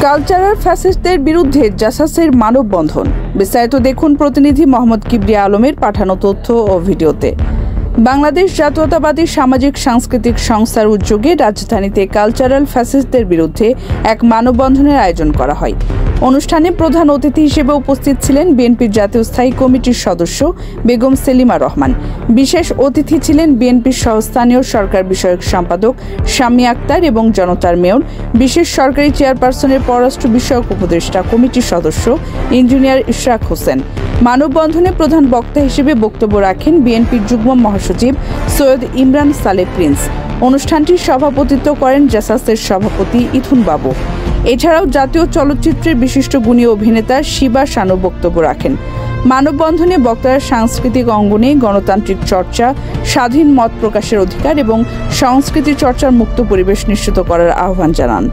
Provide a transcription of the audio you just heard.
Cultural ফ্যাসিস্টদের বিরুদ্ধে জাসাসের মানববন্ধন। বিস্তারিত দেখুন প্রতিনিধি মোহাম্মদ কিবরিয়া আলমের পাঠানো তথ্য ও ভিডিওতে। বাংলাদেশ জাতীয়তাবাদী সামাজিক সাংস্কৃতিক সংস্থার উদ্যোগে রাজধানীতে কালচারাল ফ্যাসিস্টদের বিরুদ্ধে এক মানববন্ধনের আয়োজন করা হয়। অনুষ্ঠানে প্রধান অতিথি হিসেবে উপস্থিত ছিলেন বিএনপির জাতীয় স্থায়ী কমিটির সদস্য বেগম সেলিমা রহমান। বিশেষ অতিথি ছিলেন বিএনপির সহস্থানীয় সরকার বিষয়ক সম্পাদক শাম্মী আক্তার এবং জনতার মেয়র, বিশেষ সরকারি চেয়ারপারসনের পররাষ্ট্র বিষয়ক উপদেষ্টা কমিটির সদস্য ইঞ্জিনিয়ার ইশরাক হোসেন। মানববন্ধনে প্রধান বক্তা হিসেবে বক্তব্য রাখেন বিএনপির যুগ্ম মহাসচিব সৈয়দ ইমরান সালে প্রিন্স। অনুষ্ঠানটির সভাপতিত্ব করেন জাসাসের সভাপতি ইথুন বাবু। এছাড়াও জাতীয় চলচ্চিত্রের বিশিষ্ট গুণী অভিনেতা শিবা শানু বক্তব্য রাখেন। মানববন্ধনে বক্তারা সাংস্কৃতিক অঙ্গনে গণতান্ত্রিক চর্চা, স্বাধীন মত প্রকাশের অধিকার এবং সংস্কৃতি চর্চার মুক্ত পরিবেশ নিশ্চিত করার আহ্বান জানান।